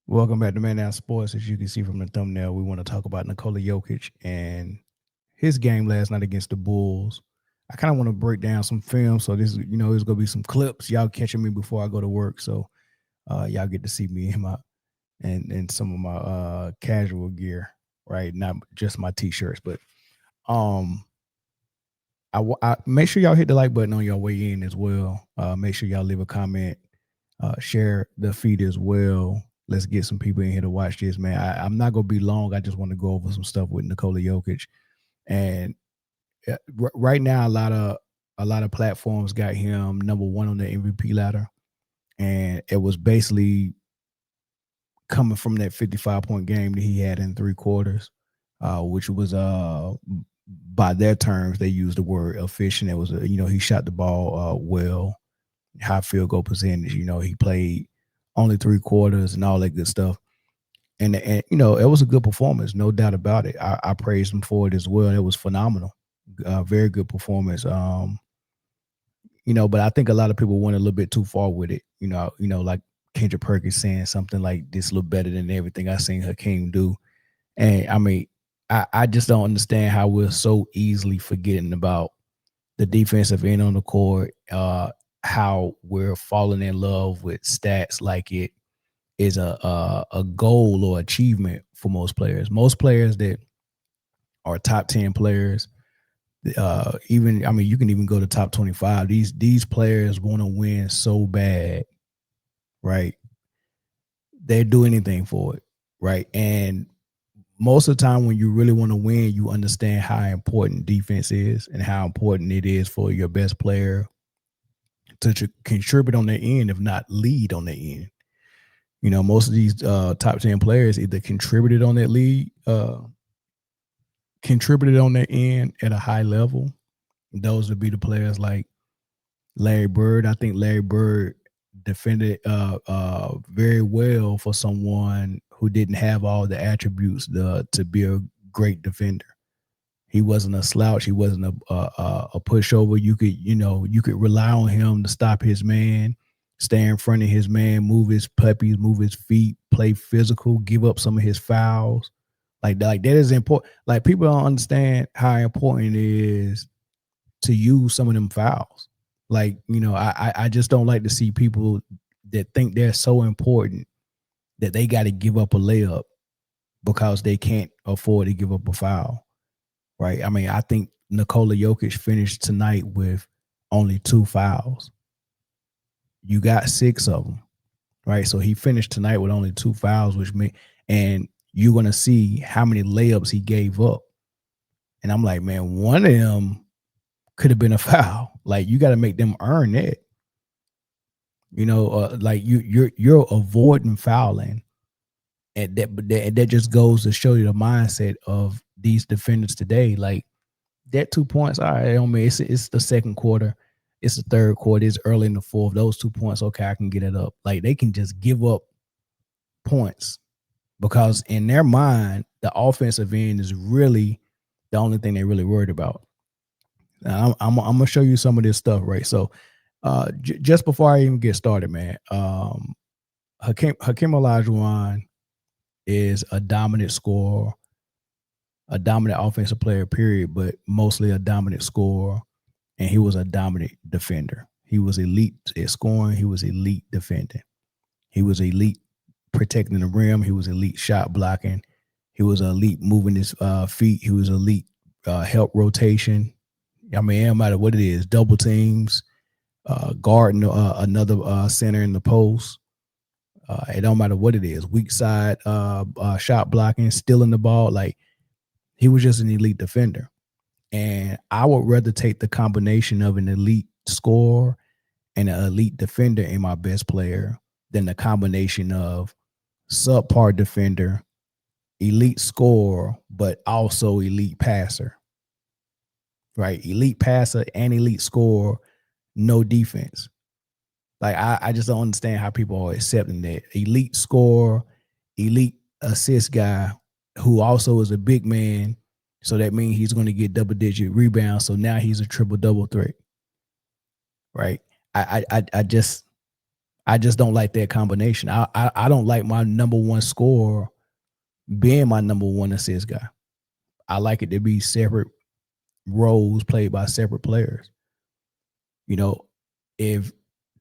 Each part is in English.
Welcome back to Man Down Sports. As you can see from the thumbnail, we want to talk about Nikola Jokic and his game last night against the Bulls. I kind of want to break down some film. So this, there's gonna be some clips. Y'all catching me before I go to work. So y'all get to see me in my and some of my casual gear, right? Not just my t-shirts, but um I make sure y'all hit the like button on your way in as well. Make sure y'all leave a comment, share the feed as well. Let's get some people in here to watch this, man. I'm not gonna be long. I just want to go over some stuff with Nikola Jokic, and right now a lot of platforms got him number one on the MVP ladder, and it was basically coming from that 55-point game that he had in three quarters, which was by their terms they used the word efficient. It was he shot the ball well, high field goal percentage. He played only three quarters and all that good stuff. And it was a good performance, no doubt about it. I praised him for it as well. It was phenomenal, very good performance. But I think a lot of people went a little bit too far with it. Like Kendrick Perkins saying something like this look better than everything I seen Hakeem do. And I mean, I just don't understand how we're so easily forgetting about the defensive end on the court, how we're falling in love with stats like it is a goal or achievement for most players. Most players that are top 10 players, even I mean, you can even go to top 25. These players want to win so bad, right? They do anything for it, right? And most of the time when you really want to win, you understand how important defense is and how important it is for your best player to contribute on the end, if not lead on the end. Most of these top 10 players either contributed on their end at a high level. Those would be the players like Larry Bird. I think Larry Bird defended very well for someone who didn't have all the attributes to be a great defender. He wasn't a slouch. He wasn't a pushover. You could rely on him to stop his man, stay in front of his man, move his puppies, move his feet, play physical, give up some of his fouls. Like that is important. Like people don't understand how important it is to use some of them fouls. Like, I just don't like to see people that think they're so important that they got to give up a layup because they can't afford to give up a foul. Right. I mean, I think Nikola Jokic finished tonight with only two fouls. You got six of them. Right. So he finished tonight with only two fouls, and you're going to see how many layups he gave up. And I'm like, man, one of them could have been a foul. Like you got to make them earn it. Like you're avoiding fouling, and that just goes to show you the mindset of these defenders today. Like that 2 points, all right, on me. It's the second quarter, it's the third quarter, it's early in the fourth. Those 2 points, okay, I can get it up. Like they can just give up points because in their mind, the offensive end is really the only thing they're really worried about. Now, I'm gonna show you some of this stuff, right? So, just before I even get started, man, Hakeem Olajuwon is a dominant scorer, a dominant offensive player, period, but mostly a dominant scorer, and he was a dominant defender. He was elite at scoring. He was elite defending. He was elite protecting the rim. He was elite shot blocking. He was elite moving his feet. He was elite help rotation. I mean, it don't matter what it is, double teams, guarding another center in the post. It don't matter what it is, weak side shot blocking, stealing the ball. Like he was just an elite defender. And I would rather take the combination of an elite scorer and an elite defender in my best player than the combination of subpar defender, elite scorer, but also elite passer. Right? Elite passer and elite scorer, no defense. Like I just don't understand how people are accepting that. Elite scorer, elite assist guy who also is a big man. So that means he's going to get double-digit rebounds. So now he's a triple-double threat. Right? I just I just don't like that combination. I don't like my number one scorer being my number one assist guy. I like it to be separate roles played by separate players. You know, if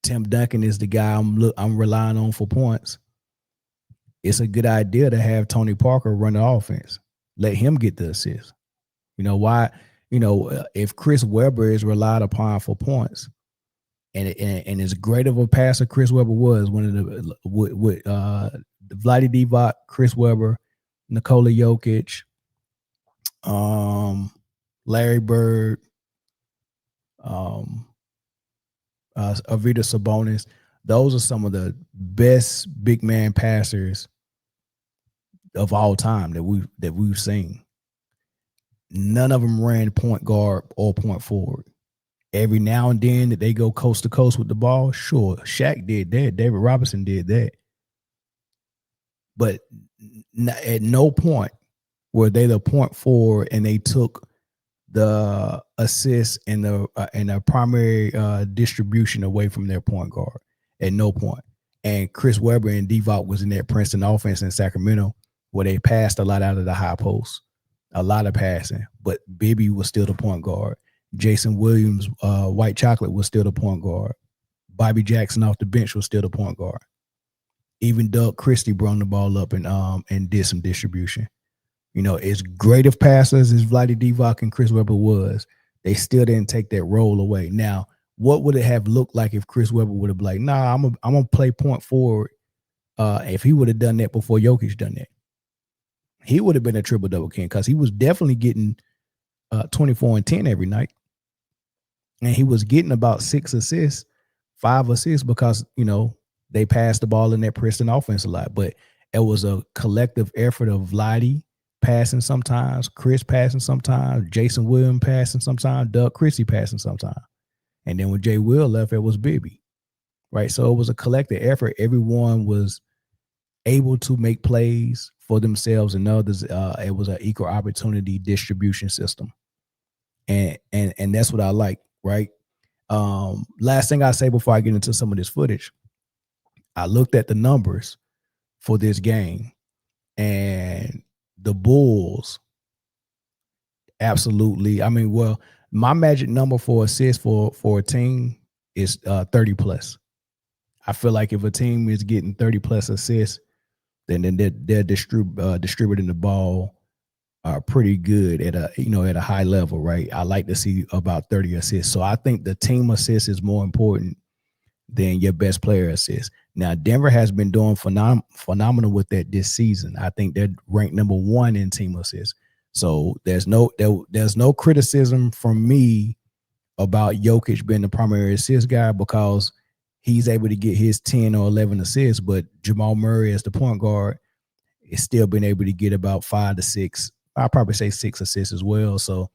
Tim Duncan is the guy I'm relying on for points, it's a good idea to have Tony Parker run the offense. Let him get the assist. You know why? If Chris Webber is relied upon for points, and as great of a passer Chris Webber was, one of the with Vlade Divac, Chris Webber, Nikola Jokic, Larry Bird, Arvydas Sabonis. Those are some of the best big man passers of all time that we've seen. None of them ran point guard or point forward. Every now and then that they go coast to coast with the ball, sure. Shaq did that. David Robinson did that. But at no point were they the point forward and they took the assist and the primary distribution away from their point guard. At no point. And Chris Webber and Divac was in that Princeton offense in Sacramento where they passed a lot out of the high post, a lot of passing. But Bibby was still the point guard. Jason Williams, White Chocolate, was still the point guard. Bobby Jackson off the bench was still the point guard. Even Doug Christie brought the ball up and did some distribution. As great of passers as Vlade Divac and Chris Webber was, they still didn't take that role away. Now, what would it have looked like if Chris Webber would have been like, nah, I'm gonna play point forward? If he would have done that before Jokic done that, he would have been a triple double king because he was definitely getting 24 and 10 every night. And he was getting about 5 assists because, they passed the ball in that Princeton offense a lot. But it was a collective effort of Vlade passing sometimes, Chris passing sometimes, Jason Williams passing sometimes, Doug Christie passing sometimes. And then when Jay Will left, it was Bibby, right? So it was a collective effort. Everyone was able to make plays for themselves and others. It was an equal opportunity distribution system. And that's what I like, right? Last thing I say before I get into some of this footage, I looked at the numbers for this game, and the Bulls absolutely. I mean, well, my magic number for assists for a team is 30 plus. I feel like if a team is getting 30 plus assists, then they're distributing the ball pretty good at a high level, right? I like to see about 30 assists. So I think the team assist is more important than your best player assist. Now, Denver has been doing phenomenal with that this season. I think they're ranked number 1 in team assists. So there's no criticism from me about Jokic being the primary assist guy because he's able to get his 10 or 11 assists, but Jamal Murray as the point guard is still been able to get about 5 to 6. I'll probably say 6 assists as well. So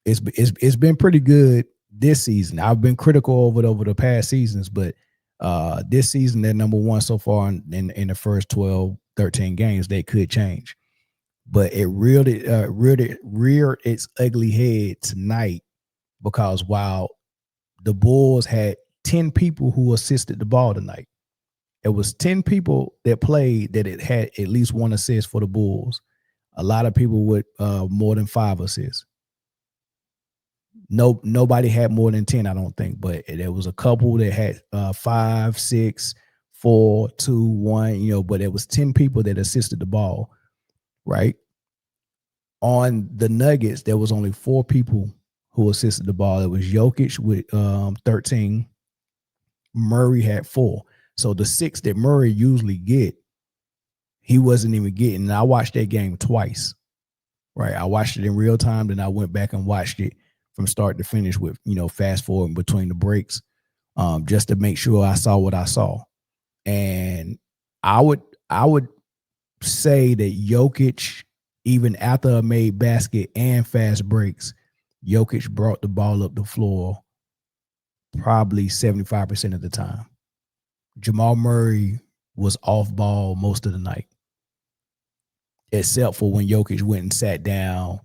it's been pretty good this season. I've been critical over the past seasons, but this season they're number 1 so far in the first 12, 13 games. They could change. But it reared its ugly head tonight because while the Bulls had 10 people who assisted the ball tonight, it was 10 people that played that it had at least 1 assist for the Bulls. A lot of people with more than 5 assists. Nobody had more than 10, I don't think, but there was a couple that had 5, 6, 4, 2, 1, but it was 10 people that assisted the ball, right? On the Nuggets, there was only 4 people who assisted the ball. It was Jokic with 13. Murray had 4. So the 6 that Murray usually get, he wasn't even getting. And I watched that game twice, right? I watched it in real time, then I went back and watched it from start to finish with, fast forward between the breaks, just to make sure I saw what I saw. And I would say that Jokic, even after a made basket and fast breaks, Jokic brought the ball up the floor probably 75% of the time. Jamal Murray was off ball most of the night, except for when Jokic went and sat down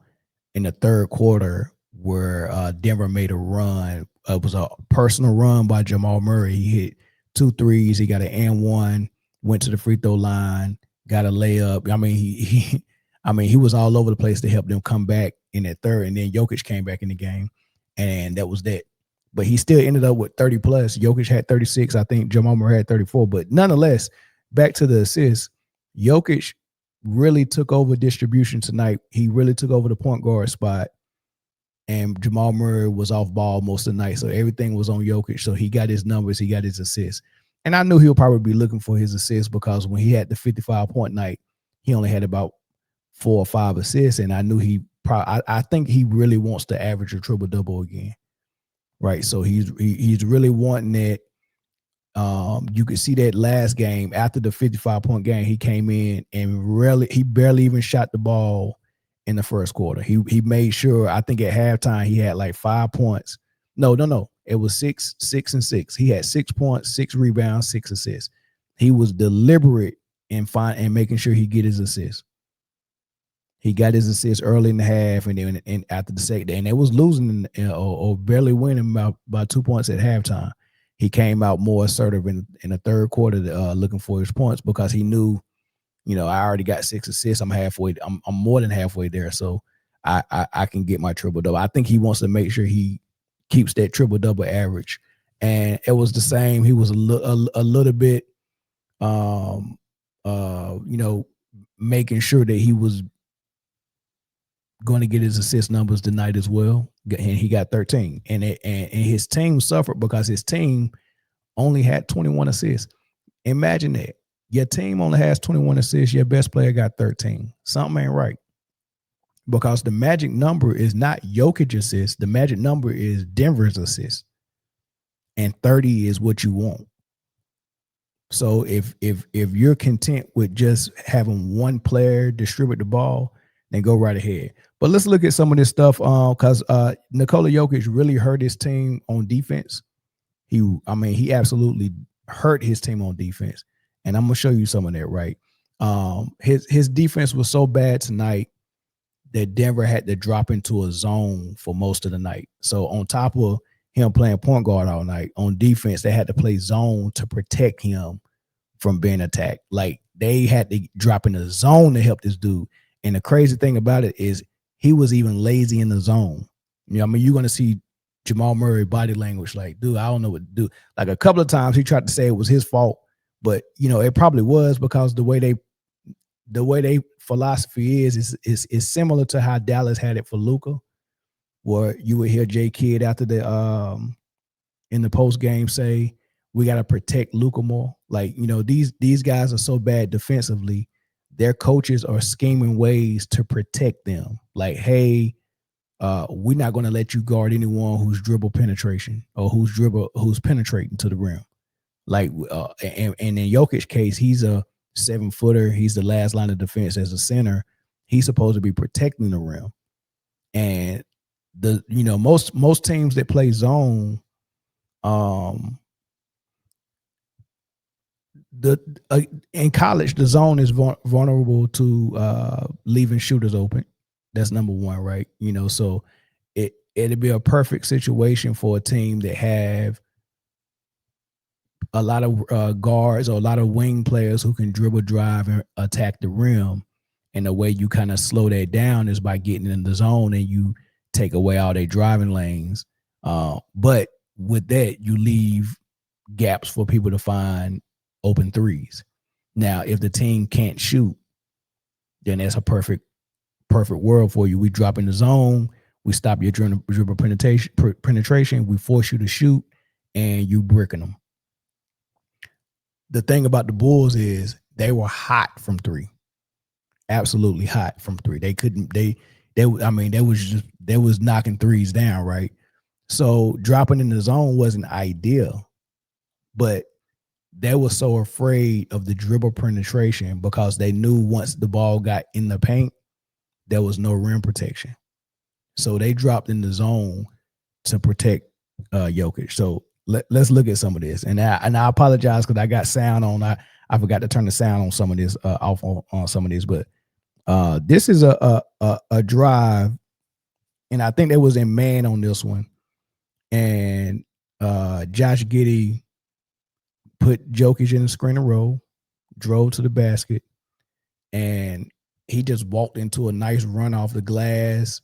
in the third quarter where Denver made a run. It was a personal run by Jamal Murray. He hit 2 threes. He got an and one, went to the free throw line, got a layup. I mean, he was all over the place to help them come back in that third. And then Jokic came back in the game, and that was that. But he still ended up with 30 plus. Jokic had 36. I think Jamal Murray had 34. But nonetheless, back to the assists, Jokic really took over distribution tonight. He really took over the point guard spot. And Jamal Murray was off ball most of the night. So everything was on Jokic. So he got his numbers. He got his assists. And I knew he'll probably be looking for his assists because when he had the 55-point night, he only had about 4 or 5 assists. And I knew I think he really wants to average a triple-double again. Right. So he's really wanting that. You could see that last game after the 55-point game, he came in and he barely even shot the ball in the first quarter. He made sure, I think at halftime, he had like 5 points. No. It was 6, 6, and 6. He had 6 points, 6 rebounds, 6 assists. He was deliberate in making sure he get his assists. He got his assists early in the half, and then after the second, and they was losing or barely winning by 2 points at halftime. He came out more assertive in the third quarter, looking for his points because he knew, I already got 6 assists. I'm halfway. I'm more than halfway there, so I can get my triple double. I think he wants to make sure he keeps that triple double average, and it was the same. He was a little bit, making sure that he was going to get his assist numbers tonight as well, and he got 13. And his team suffered because his team only had 21 assists. Imagine that. Your team only has 21 assists. Your best player got 13. Something ain't right. Because the magic number is not Jokic assists. The magic number is Denver's assists. And 30 is what you want. So if you're content with just having one player distribute the ball, then go right ahead. But let's look at some of this stuff because Nikola Jokic really hurt his team on defense. He absolutely hurt his team on defense. And I'm going to show you some of that, right? His defense was so bad tonight that Denver had to drop into a zone for most of the night. So on top of him playing point guard all night, on defense, they had to play zone to protect him from being attacked. Like, they had to drop in the zone to help this dude. And the crazy thing about it is he was even lazy in the zone. You're going to see Jamal Murray body language like, dude, I don't know what to do. Like, a couple of times he tried to say it was his fault, but, it probably was because the way they philosophy is similar to how Dallas had it for Luka, where you would hear J Kidd after in the post game say, we got to protect Luka more. Like, these guys are so bad defensively. Their coaches are scheming ways to protect them. Like, hey, we're not going to let you guard anyone who's dribble penetration or who's penetrating to the rim. Like, and in Jokic's case, he's a 7-footer. He's the last line of defense as a center. He's supposed to be protecting the rim. And most teams that play zone, in college, the zone is vulnerable to leaving shooters open. That's number one, right? So it'd be a perfect situation for a team that have a lot of guards or a lot of wing players who can dribble, drive, and attack the rim. And the way you kind of slow that down is by getting in the zone and you take away all their driving lanes. But with that, you leave gaps for people to find open threes. Now, if the team can't shoot, then that's a perfect world for you. We drop in the zone, we stop your dribble penetration, we force you to shoot, and you bricking them. The thing about the Bulls is they were hot from three, absolutely hot from three. They couldn't. They was knocking threes down, right? So dropping in the zone wasn't ideal, but they were so afraid of the dribble penetration because they knew once the ball got in the paint, there was no rim protection. So they dropped in the zone to protect Jokic. So let's look at some of this. And I apologize because I got sound on. I forgot to turn the sound on some of this off on some of this. But this is a drive, and I think there was a man on this one. And Josh Giddey put Jokic in the screen and roll, drove to the basket, and he just walked into a nice run off the glass.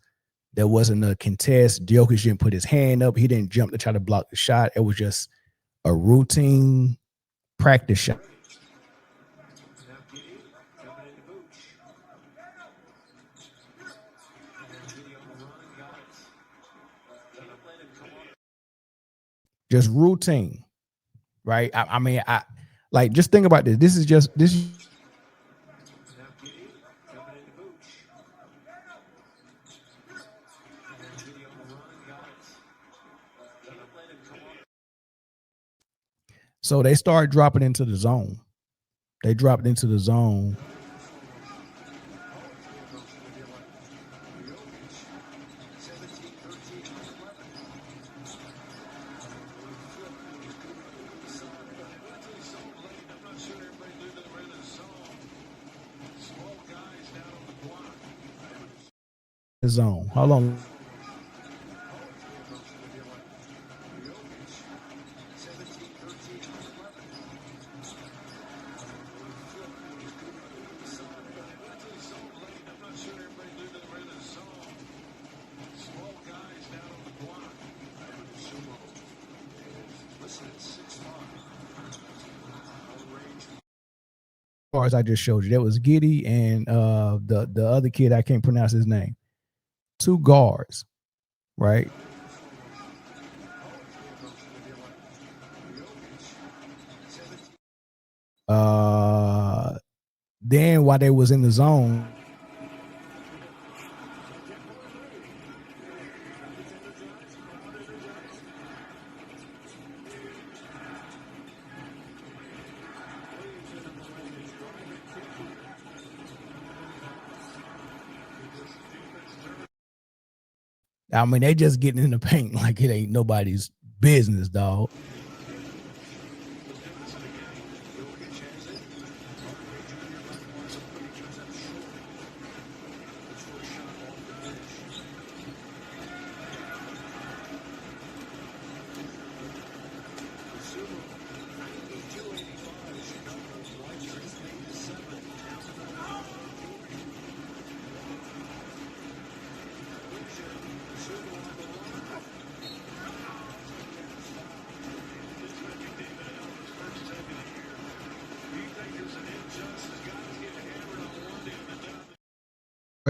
There wasn't a contest. Jokic didn't put his hand up. He didn't jump to try to block the shot. It was just a routine practice shot. Just routine, right? I mean, I like just think about this. This is just this. So they started dropping into the zone. They dropped into the zone. The zone. How long? As I just showed you, that was Giddy and the other kid, I can't pronounce his name. Two guards, right? Then while they was in the zone, I mean, they just getting in the paint like it ain't nobody's business, dog.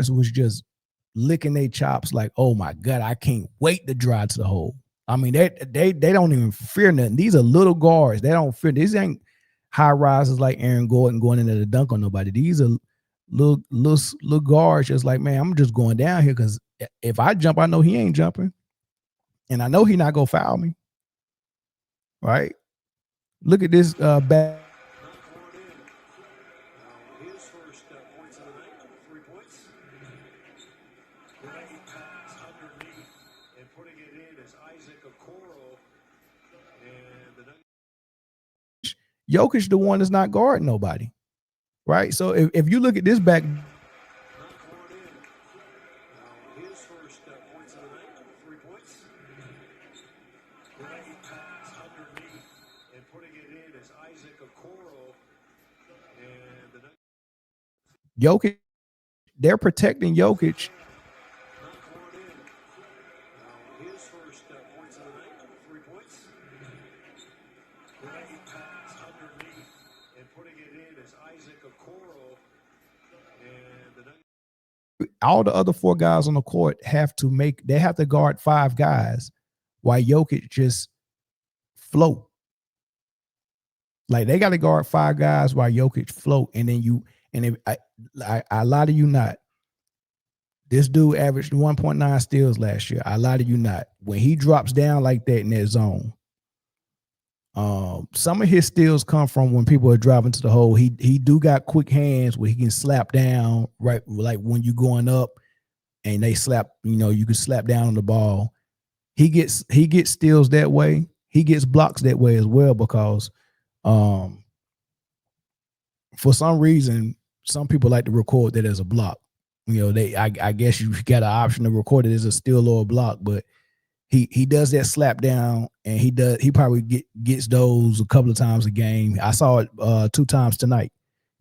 Was just licking their chops like, oh my God, I can't wait to drive to the hole. I mean, they don't even fear nothing. These are little guards. They don't fear. These ain't high rises like Aaron Gordon going into the dunk on nobody. These are little guards just like, man, I'm just going down here because if I jump, I know he ain't jumping. And I know he not gonna foul me. Right? Look at this back. Jokic, the one that's not guarding nobody, right? So if you look at this back, Jokic, they're protecting Jokic. All the other four guys on the court have to guard five guys while Jokic just float. Like they got to guard five guys while Jokic float. And then if I lie to you not, this dude averaged 1.9 steals last year. I lie to you not. When he drops down like that in that zone, some of his steals come from when people are driving to the hole. He do got quick hands where he can slap down, right? Like when you going up and they slap, you can slap down on the ball. He gets steals that way. He gets blocks that way as well because for some reason, some people like to record that as a block. I guess you got an option to record it as a steal or a block, but he does that slap down, and he probably gets those a couple of times a game. I saw it 2 times tonight.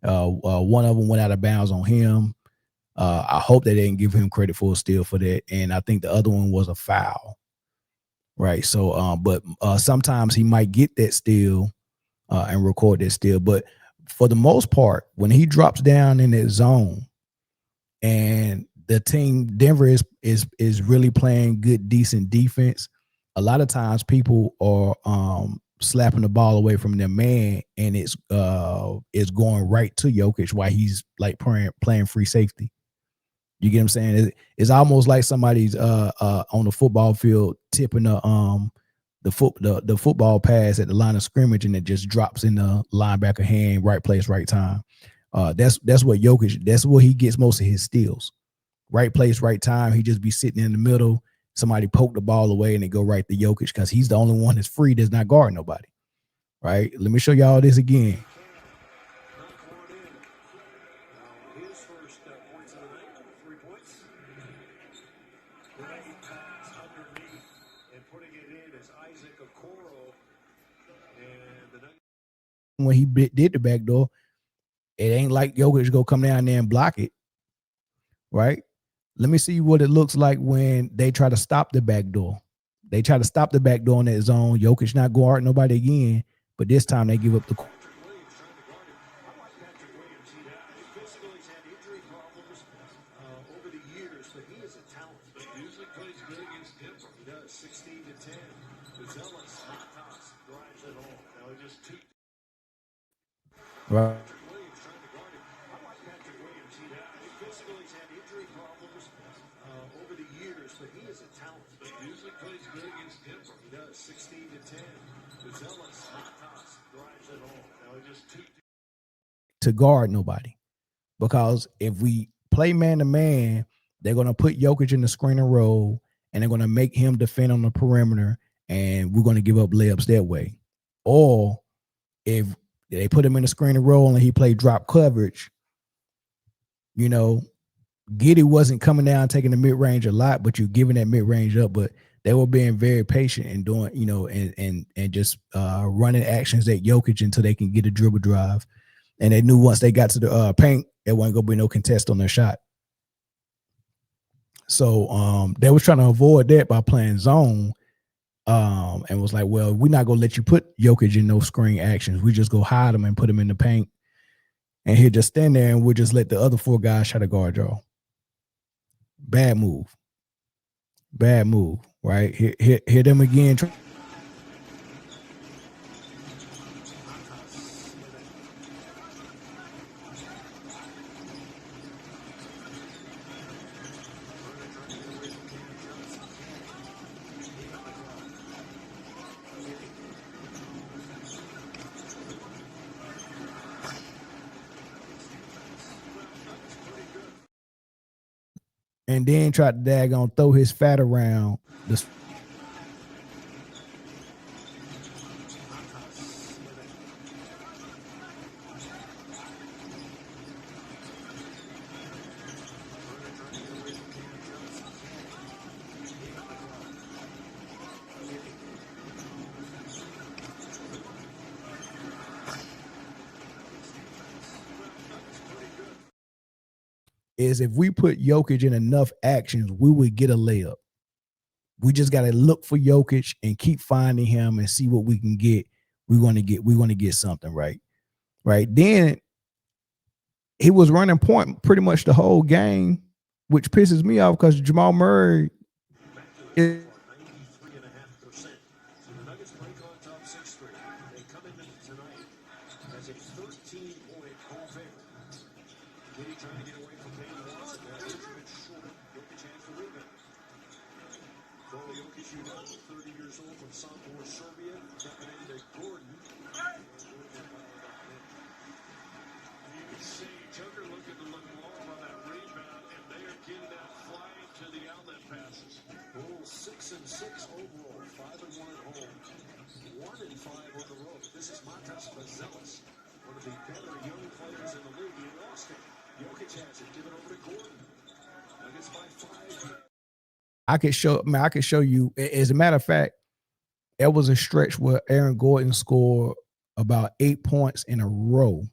One of them went out of bounds on him. I hope they didn't give him credit for a steal for that, and I think the other one was a foul. Right. So, but sometimes he might get that steal and record that steal. But for the most part, when he drops down in that zone and the team Denver is really playing good, decent defense, a lot of times people are slapping the ball away from their man, and it's going right to Jokic while he's like playing free safety. You get what I'm saying? It's almost like somebody's on the football field tipping the football pass at the line of scrimmage, and it just drops in the linebacker hand, right place, right time. That's what Jokic. That's where he gets most of his steals. Right place, right time. He just be sitting in the middle. Somebody poke the ball away, and it go right to Jokic because he's the only one that's free, that's not guarding nobody. Right? Let me show y'all this again. When he did the back door, it ain't like Jokic go come down there and block it, right? Let me see what it looks like when they try to stop the back door. They try to stop the back door in that zone. Jokic not guard nobody again, but this time they give up the. Right. To guard nobody, because if we play man to man, they're gonna put Jokic in the screen and roll, and they're gonna make him defend on the perimeter, and we're gonna give up layups that way. Or if they put him in the screen and roll and he played drop coverage, you know, Giddy wasn't coming down taking the mid range a lot, but you're giving that mid range up. But they were being very patient and doing, and just running actions at Jokic until they can get a dribble drive. And they knew once they got to the paint, there wasn't gonna be no contest on their shot. So they was trying to avoid that by playing zone. And was like, well, we're not gonna let you put Jokic in those screen actions. We just go hide him and put him in the paint, and he'll just stand there, and we'll just let the other 4 guys try to guard y'all. Bad move, right? Hit them again. And then tried to daggone throw his fat around the. Is if we put Jokic in enough actions, we would get a layup. We just got to look for Jokic and keep finding him and see what we can get. We want to get something, right? Right. Then he was running point pretty much the whole game, which pisses me off because Jamal Murray is. I could show you. As a matter of fact, there was a stretch where Aaron Gordon scored about 8 points in a row,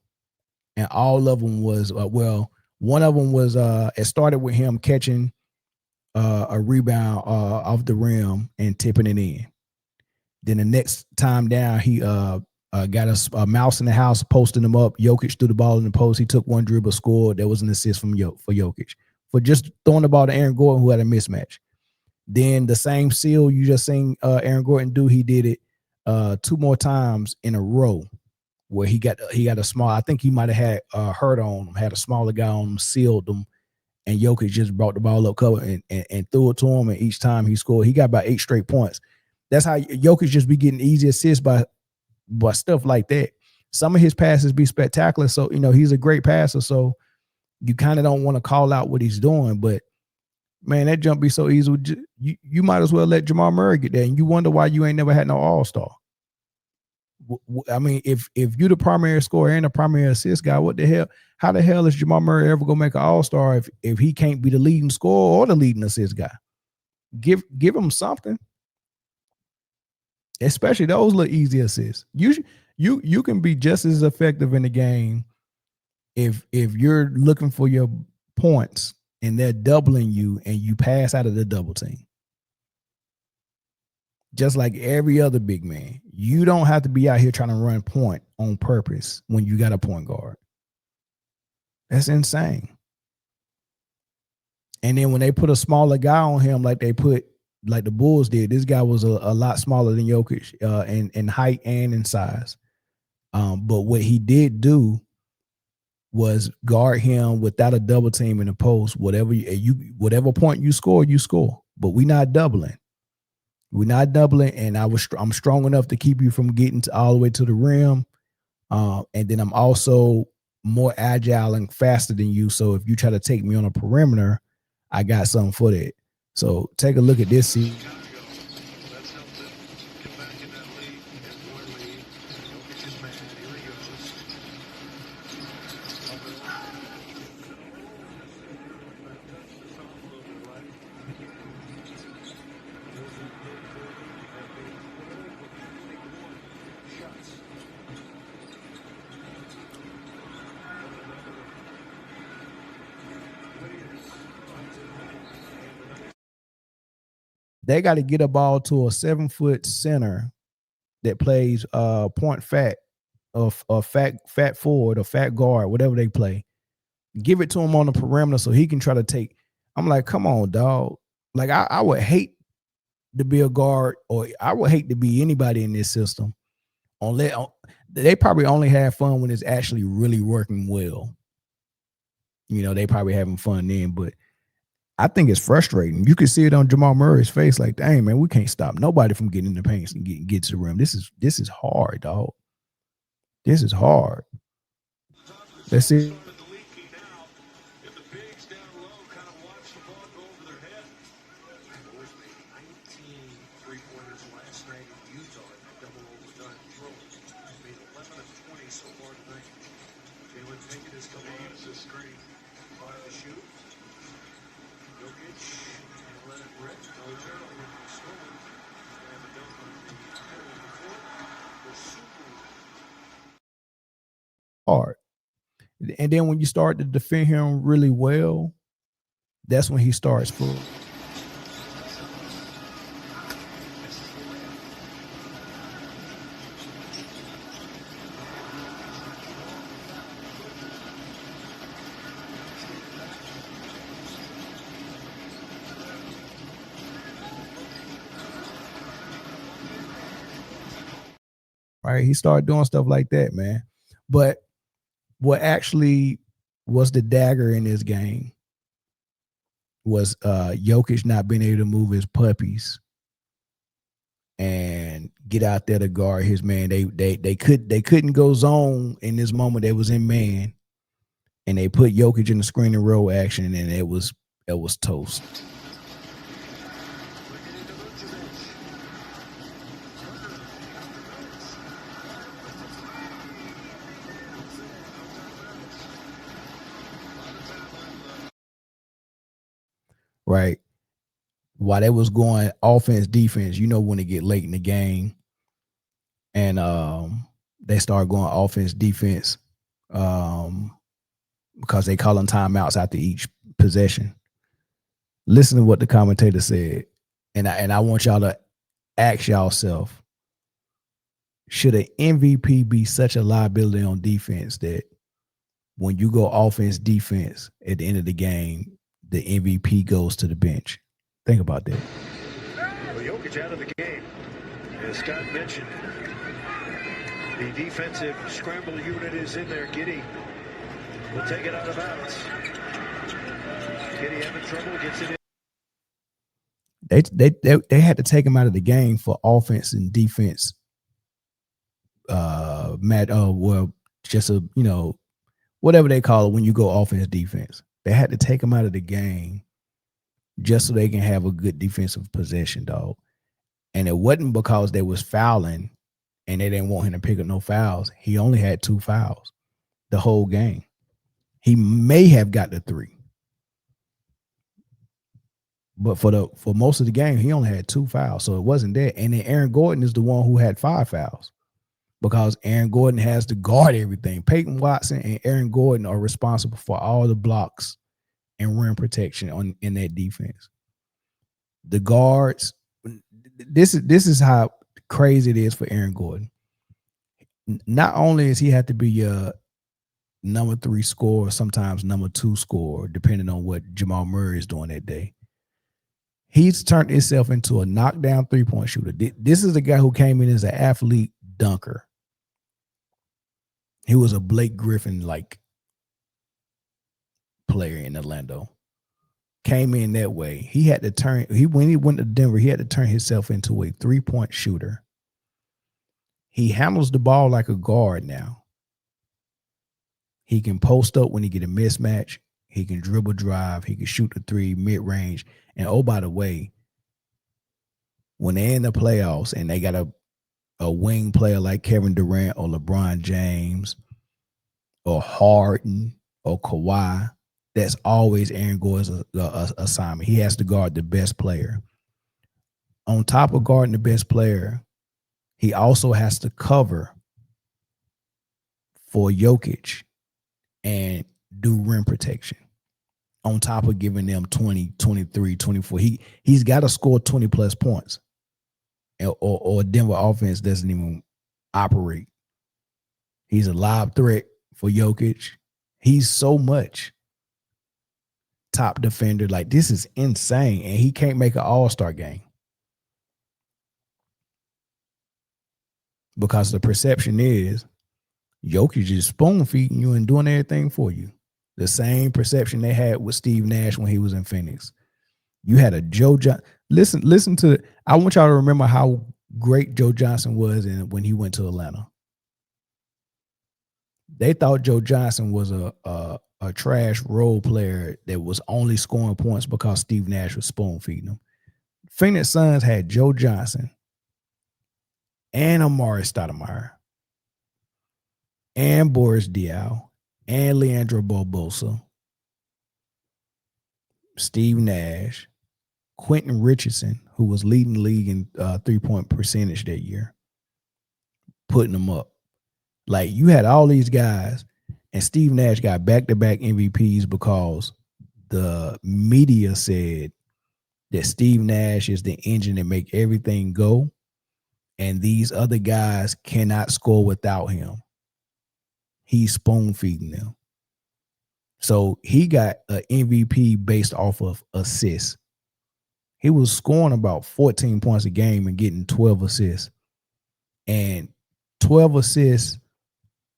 and all of them was one of them was it started with him catching a rebound off the rim and tipping it in. Then the next time down, he got a mouse in the house, posting him up. Jokic threw the ball in the post. He took one dribble, scored. There was an assist for Jokic for just throwing the ball to Aaron Gordon, who had a mismatch. Then the same seal you just seen Aaron Gordon do, he did it 2 more times in a row, where he got a small. I think he might have had hurt on him, had a smaller guy on him, sealed them, and Jokic just brought the ball up cover and threw it to him. And each time he scored, he got about 8 straight points. That's how Jokic just be getting easy assists by stuff like that. Some of his passes be spectacular. So, he's a great passer. So you kind of don't want to call out what he's doing, but man, that jump be so easy. You might as well let Jamal Murray get there, and you wonder why you ain't never had no All-Star. I mean, if you the primary scorer and the primary assist guy, what the hell? How the hell is Jamal Murray ever gonna make an All-Star if he can't be the leading scorer or the leading assist guy? Give him something, especially those little easy assists. You can be just as effective in the game if you're looking for your points and they're doubling you and you pass out of the double team. Just like every other big man, you don't have to be out here trying to run point on purpose when you got a point guard. That's insane. And then when they put a smaller guy on him, like the Bulls did, this guy was a lot smaller than Jokic in height and in size. But what he did do was guard him without a double team in the post. Whatever point you score, you score. But we're not doubling. We're not doubling, and I'm strong enough to keep you from getting all the way to the rim. And then I'm also more agile and faster than you. So if you try to take me on a perimeter, I got something for that. So take a look at this. They got to get a ball to a 7-foot center that plays point fat or fat forward or fat guard, whatever they play. Give it to him on the perimeter so he can try to take. I'm like, come on, dog. Like I would hate to be a guard, or I would hate to be anybody in this system. They probably only have fun when it's actually really working well. They probably having fun then, but I think it's frustrating. You can see it on Jamal Murray's face, like, dang, man, we can't stop nobody from getting in the paint and get to the rim. This is hard, dog. This is hard. Let's see. Hard. And then when you start to defend him really well, that's when he starts full. Right? He started doing stuff like that, man. But what actually was the dagger in this game was Jokic not being able to move his puppies and get out there to guard his man. They couldn't go zone in this moment. They was in man, and they put Jokic in the screen and roll action, and it was toast. Right. while they was going offense, defense, when it get late in the game and they start going offense, defense, because they calling timeouts after each possession. Listen to what the commentator said, and I want y'all to ask yourself: should an MVP be such a liability on defense that when you go offense, defense at the end of the game, the MVP goes to the bench? Think about that. Well, Jokic out of the game, as Scott mentioned. The defensive scramble unit is in there. Giddy will take it out of bounds. Giddy having trouble, gets it in. They had to take him out of the game for offense and defense. Just whatever they call it when you go offense, defense. They had to take him out of the game just so they can have a good defensive possession, dog. And it wasn't because they was fouling and they didn't want him to pick up no fouls. He only had 2 fouls the whole game. He may have got the 3. But for most of the game, he only had 2 fouls. So it wasn't that. And then Aaron Gordon is the one who had 5 fouls because Aaron Gordon has to guard everything. Peyton Watson and Aaron Gordon are responsible for all the blocks and rim protection in that defense. The guards, this is how crazy it is for Aaron Gordon. Not only does he have to be your number 3 scorer, sometimes number 2 scorer, depending on what Jamal Murray is doing that day. He's turned himself into a knockdown 3-point shooter. This is the guy who came in as an athlete dunker. He was a Blake Griffin-like player in Orlando. Came in that way. He had to turn. When he went to Denver, he had to turn himself into a 3-point shooter. He handles the ball like a guard now. He can post up when he get a mismatch. He can dribble drive. He can shoot the 3 mid-range. And oh, by the way, when they're in the playoffs and they got a wing player like Kevin Durant or LeBron James or Harden or Kawhi, that's always Aaron Gordon's assignment. He has to guard the best player. On top of guarding the best player, he also has to cover for Jokic and do rim protection. On top of giving them 20, 23, 24. He's got to score 20 plus points. Or Denver offense doesn't even operate. He's a lob threat for Jokic. He's so much top defender. Like, this is insane. And he can't make an all-star game. Because the perception is Jokic is spoon-feeding you and doing everything for you. The same perception they had with Steve Nash when he was in Phoenix. You had a Joe Johnson. Listen to. I want y'all to remember how great Joe Johnson was when he went to Atlanta. They thought Joe Johnson was a trash role player that was only scoring points because Steve Nash was spoon feeding him. Phoenix Suns had Joe Johnson and Amari Stoudemire and Boris Diaw and Leandro Barbosa, Steve Nash, Quentin Richardson, who was leading the league in 3-point percentage that year, putting them up. Like, you had all these guys, and Steve Nash got back-to-back MVPs because the media said that Steve Nash is the engine that make everything go, and these other guys cannot score without him. He's spoon-feeding them. So he got an MVP based off of assists. He was scoring about 14 points a game and getting 12 assists. And 12 assists,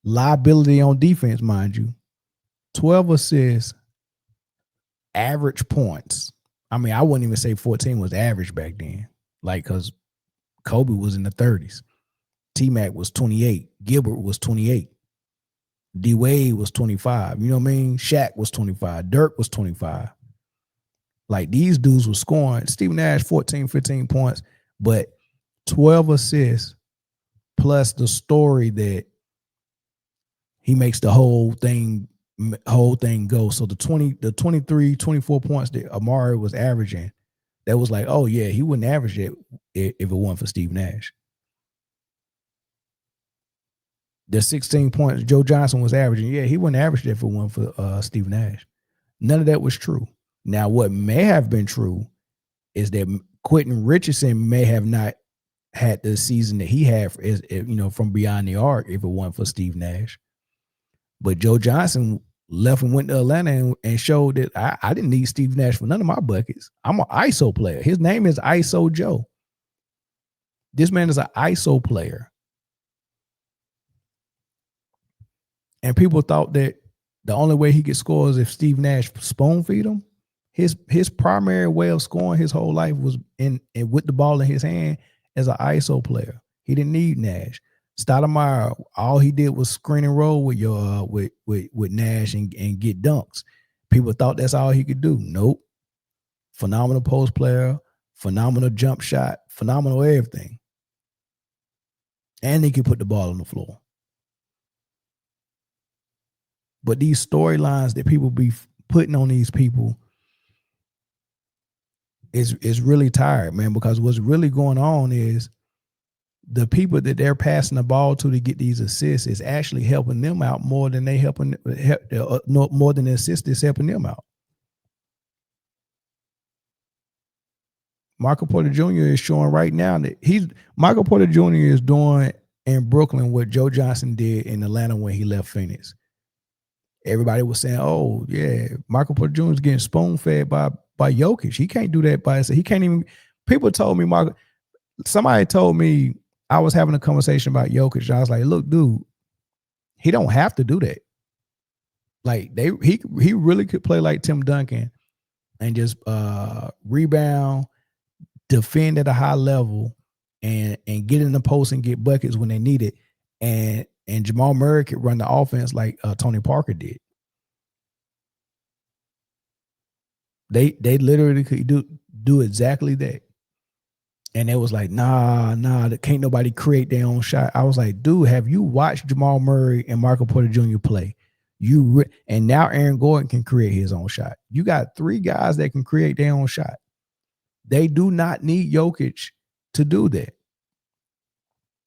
liability on defense, mind you. 12 assists, average points. I mean, I wouldn't even say 14 was average back then. Like, because Kobe was in the 30s. T-Mac was 28. Gilbert was 28. D-Wade was 25. You know what I mean? Shaq was 25. Dirk was 25. Like, these dudes were scoring. Steve Nash, 14, 15 points, but 12 assists plus the story that he makes the whole thing go. So the 23, 24 points that Amari was averaging, that was like, oh yeah, he wouldn't average it if it wasn't for Steve Nash. The 16 points Joe Johnson was averaging, yeah, he wouldn't average that if it wasn't for Steve Nash. None of that was true. Now, what may have been true is that Quentin Richardson may have not had the season that he had, from beyond the arc if it wasn't for Steve Nash. But Joe Johnson left and went to Atlanta and showed that I didn't need Steve Nash for none of my buckets. I'm an ISO player. His name is ISO Joe. This man is an ISO player. And people thought that the only way he could score is if Steve Nash spoon feed him. His primary way of scoring his whole life was in with the ball in his hand as an ISO player. He didn't need Nash. Stoudemire, all he did was screen and roll with with Nash and get dunks. People thought that's all he could do. Nope. Phenomenal post player, phenomenal jump shot, phenomenal everything. And he could put the ball on the floor. But these storylines that people be putting on these people is really tired, man, because what's really going on is the people that they're passing the ball to get these assists is actually helping them out more than they more than the assist is helping them out. Michael Porter Jr. is showing right now that Michael Porter Jr. is doing in Brooklyn what Joe Johnson did in Atlanta when he left Phoenix. Everybody was saying, "Oh yeah, Michael Porter Jr. is getting spoon fed by Jokic. He can't do that by himself. He can't even." People told me, somebody told me I was having a conversation about Jokic. And I was like, "Look, dude, he don't have to do that. Like he really could play like Tim Duncan and just rebound, defend at a high level, and get in the post and get buckets when they need it. And Jamal Murray could run the offense like Tony Parker did. They literally could do exactly that. And it was like, nah, can't nobody create their own shot. I was like, dude, have you watched Jamal Murray and Michael Porter Jr. play? And now Aaron Gordon can create his own shot. You got 3 guys that can create their own shot. They do not need Jokic to do that.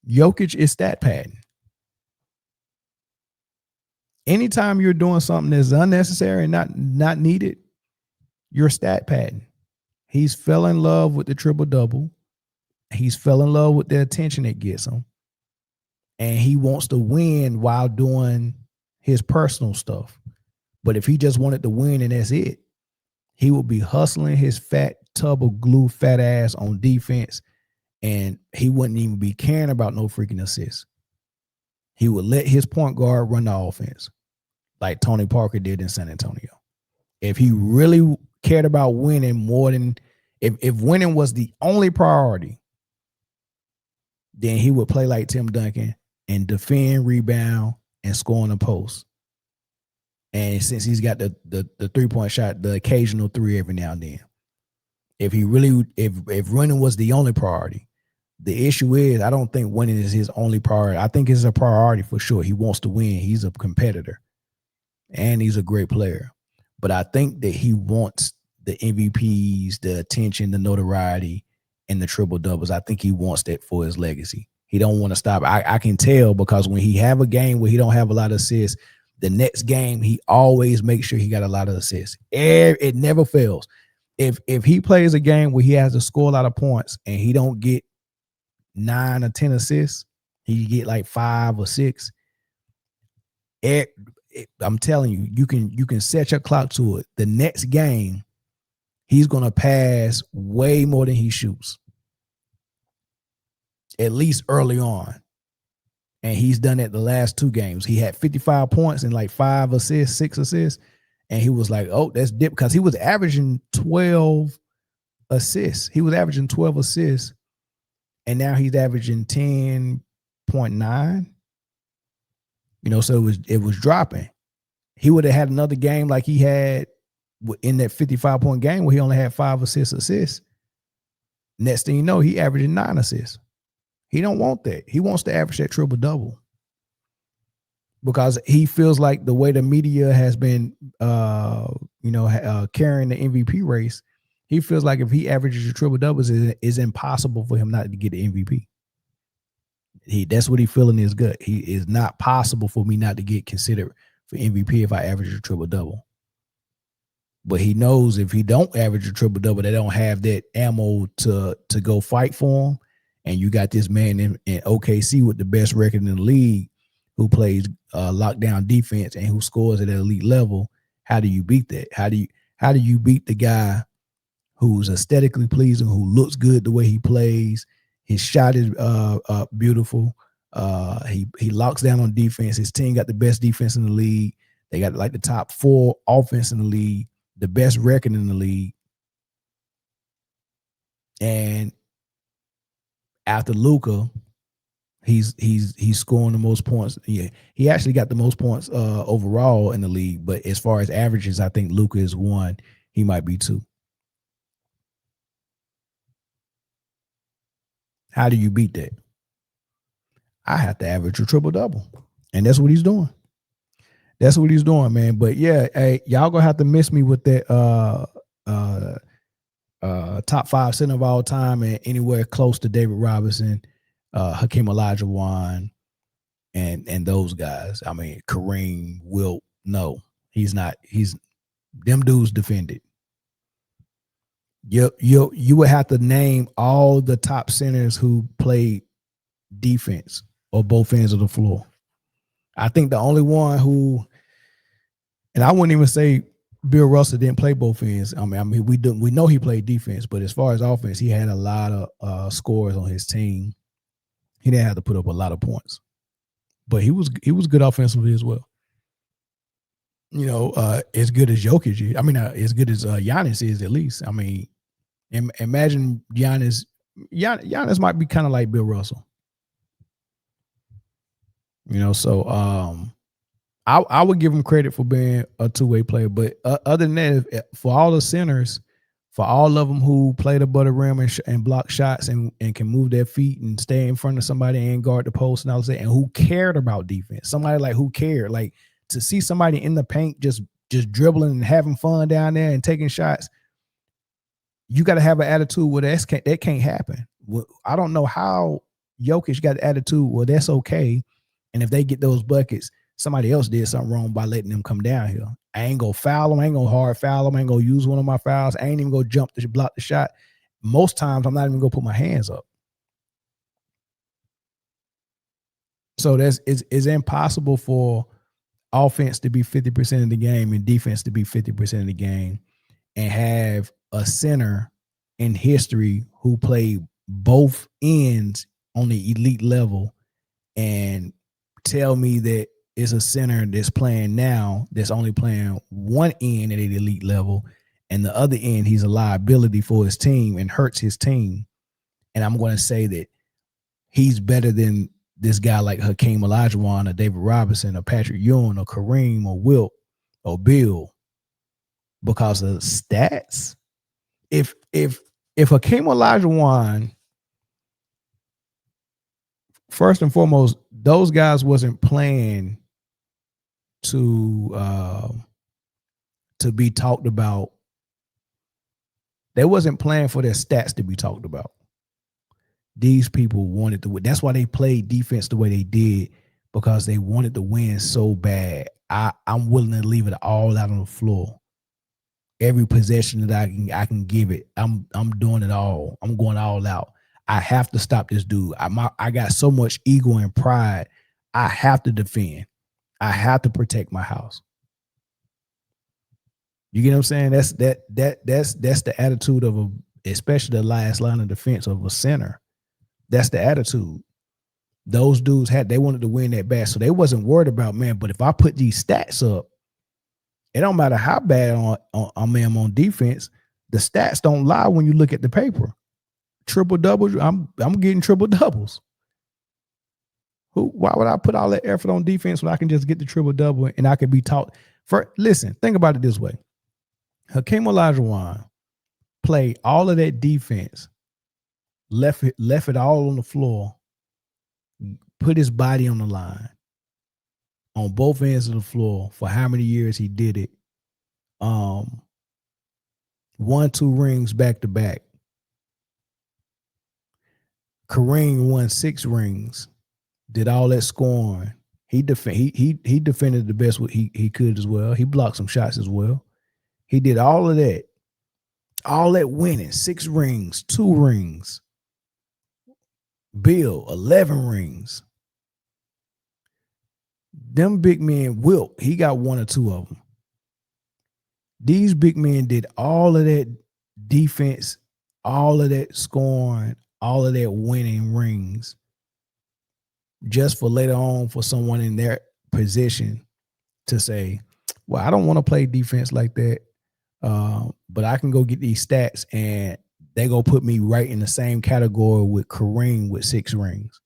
Jokic is stat padding. Anytime you're doing something that's unnecessary and not needed, you're stat padding. He's fell in love with the triple-double. He's fell in love with the attention it gets him. And he wants to win while doing his personal stuff. But if he just wanted to win and that's it, he would be hustling his fat tub of glue fat ass on defense, and he wouldn't even be caring about no freaking assists. He would let his point guard run the offense like Tony Parker did in San Antonio. If he really cared about winning more than if winning was the only priority, then he would play like Tim Duncan and defend, rebound, and score on the post. And since he's got the 3-point shot, the occasional 3 every now and then. If winning was the only priority, the issue is I don't think winning is his only priority. I think it's a priority for sure. He wants to win. He's a competitor. And he's a great player. But I think that he wants the MVPs, the attention, the notoriety, and the triple doubles. I think he wants that for his legacy. He don't want to stop. I can tell because when he have a game where he don't have a lot of assists, the next game he always makes sure he got a lot of assists. It never fails. If he plays a game where he has to score a lot of points and he don't get 9 or 10 assists, he get like 5 or 6. I'm telling you, you can set your clock to it. The next game, he's gonna pass way more than he shoots. At least early on. And he's done it the last 2 games. He had 55 points and like 5 assists, 6 assists. And he was like, oh, that's dip because he was averaging 12 assists. He was averaging 12 assists. And now he's averaging 10.9. So it was dropping. He would have had another game like he had in that 55-point game where he only had 5 assists. Next thing you know, he averaging 9 assists. He don't want that. He wants to average that triple-double because he feels like the way the media has been, carrying the MVP race, He feels like if he averages a triple doubles, it's impossible for him not to get the MVP. That's what he feel in his gut. He is not possible for me not to get considered for MVP if I average a triple double. But he knows if he don't average a triple double, they don't have that ammo to go fight for him. And you got this man in OKC with the best record in the league, who plays lockdown defense and who scores at an elite level. How do you beat that? How do you beat the guy who's aesthetically pleasing, who looks good the way he plays? His shot is beautiful. He locks down on defense. His team got the best defense in the league. They got like the top 4 offense in the league, the best record in the league. And after Luka, he's scoring the most points. Yeah, he actually got the most points overall in the league. But as far as averages, I think Luka is 1. He might be 2. How do you beat that? I have to average a triple double, and that's what he's doing. That's what he's doing, man. But yeah, hey, y'all gonna have to miss me with that top 5 center of all time and anywhere close to David Robinson, Hakeem Olajuwon, and those guys. I mean, Kareem, Wilt, no, he's not. He's them dudes defended. You would have to name all the top centers who played defense or both ends of the floor. I think the only one who, and I wouldn't even say Bill Russell didn't play both ends. I mean, we know he played defense, but as far as offense, he had a lot of scores on his team. He didn't have to put up a lot of points, but he was good offensively as well. You know, as good as Jokic is. I mean, as good as Giannis is, at least. I mean, imagine Giannis. Giannis might be kind of like Bill Russell. You know, so I would give him credit for being a two-way player. But other than that, for all the centers, for all of them who play the butter rim and block shots and can move their feet and stay in front of somebody and guard the post and all that, and who cared about defense, somebody like who cared, like to see somebody in the paint just dribbling and having fun down there and taking shots, you got to have an attitude where that can't happen. Well, I don't know how Jokic got the attitude, well, that's okay. And if they get those buckets, somebody else did something wrong by letting them come down here. I ain't gonna foul them. I ain't gonna hard foul them. I ain't gonna use one of my fouls. I ain't even gonna jump to block the shot. Most times, I'm not even gonna put my hands up. So it's impossible for offense to be 50% of the game and defense to be 50% of the game, and have a center in history who played both ends on the elite level and tell me that it's a center that's playing now that's only playing one end at an elite level, and the other end he's a liability for his team and hurts his team. And I'm going to say that he's better than this guy like Hakeem Olajuwon or David Robinson or Patrick Ewing or Kareem or Wilt or Bill because of stats. If Hakeem Olajuwon, first and foremost, those guys wasn't playing to be talked about. They wasn't playing for their stats to be talked about. These people wanted to win. That's why they played defense the way they did, because they wanted to win so bad. I'm willing to leave it all out on the floor. Every possession that I can give it, I'm doing it all. I'm going all out. I have to stop this dude. I got so much ego and pride. I have to defend. I have to protect my house. You get what I'm saying? That's the attitude of especially the last line of defense of a center. That's the attitude. Those dudes they wanted to win that bad, so they wasn't worried about, man, but if I put these stats up, it don't matter how bad I am on defense. The stats don't lie when you look at the paper. Triple doubles, I'm getting triple doubles. Why would I put all that effort on defense when I can just get the triple double and I can be taught? Listen, think about it this way. Hakeem Olajuwon played all of that defense, left it all on the floor, put his body on the line on both ends of the floor for how many years he did it. won 2 rings back to back. Kareem won 6 rings, did all that scoring. He defended the best he could as well. He blocked some shots as well. He did all of that. All that winning, 6 rings, 2 rings. Bill, 11 rings. Them big men, Wilt, he got 1 or 2 of them. These big men did all of that defense, all of that scoring, all of that winning rings, just for later on for someone in their position to say, well, I don't want to play defense like that, but I can go get these stats and they go put me right in the same category with Kareem with 6 rings.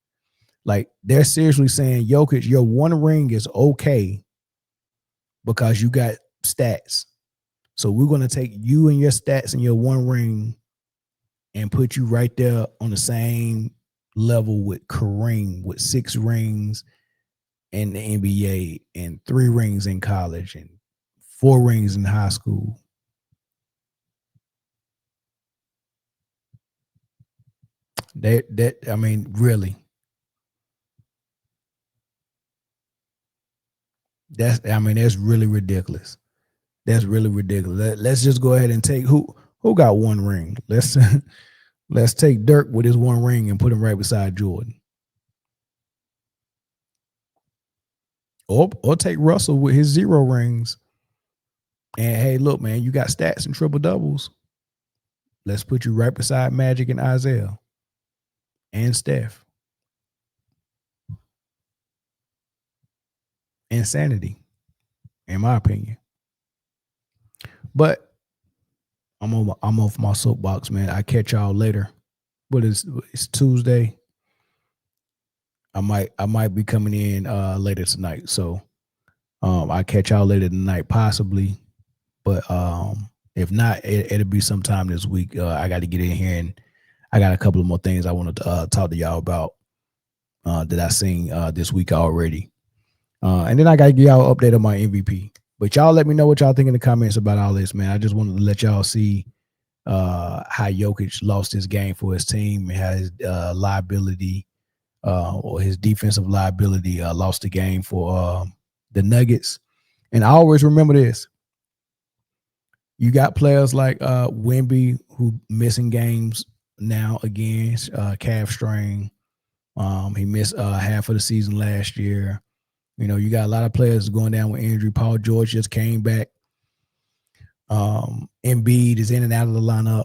Like, they're seriously saying, Jokic, your 1 ring is okay because you got stats. So we're going to take you and your stats and your 1 ring and put you right there on the same level with Kareem with 6 rings in the NBA and 3 rings in college and 4 rings in high school. I mean, really. That's really ridiculous. That's really ridiculous. Let's just go ahead and take who got 1 ring. Let's take Dirk with his 1 ring and put him right beside Jordan. Or take Russell with his 0 rings. And hey, look, man, you got stats and triple doubles. Let's put you right beside Magic and Isaiah and Steph. Insanity, in my opinion. But I'm off my soapbox, man. I catch y'all later. But it's Tuesday. I might be coming in later tonight. So I catch y'all later tonight, possibly. But if not, it'll be sometime this week. I got to get in here and I got a couple of more things I want to talk to y'all about that I seen this week already. And then I got to give y'all an update on my MVP. But y'all let me know what y'all think in the comments about all this, man. I just wanted to let y'all see how Jokic lost his game for his team and how his liability or his defensive liability lost the game for the Nuggets. And I always remember this. You got players like Wemby who missing games now again, calf strain. He missed half of the season last year. You know, you got a lot of players going down with injury. Paul George just came back. Embiid is in and out of the lineup.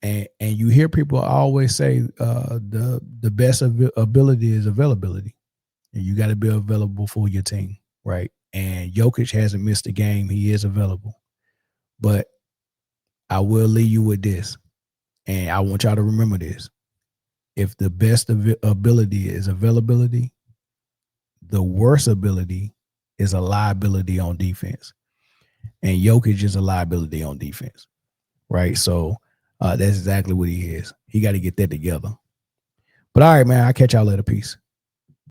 And you hear people always say the best ability is availability. And you got to be available for your team, right? And Jokic hasn't missed a game. He is available. But I will leave you with this. And I want y'all to remember this. If the best ability is availability, the worst ability is a liability on defense. And Jokic is a liability on defense, right? So that's exactly what he is. He got to get that together. But all right, man, I'll catch y'all later. Peace.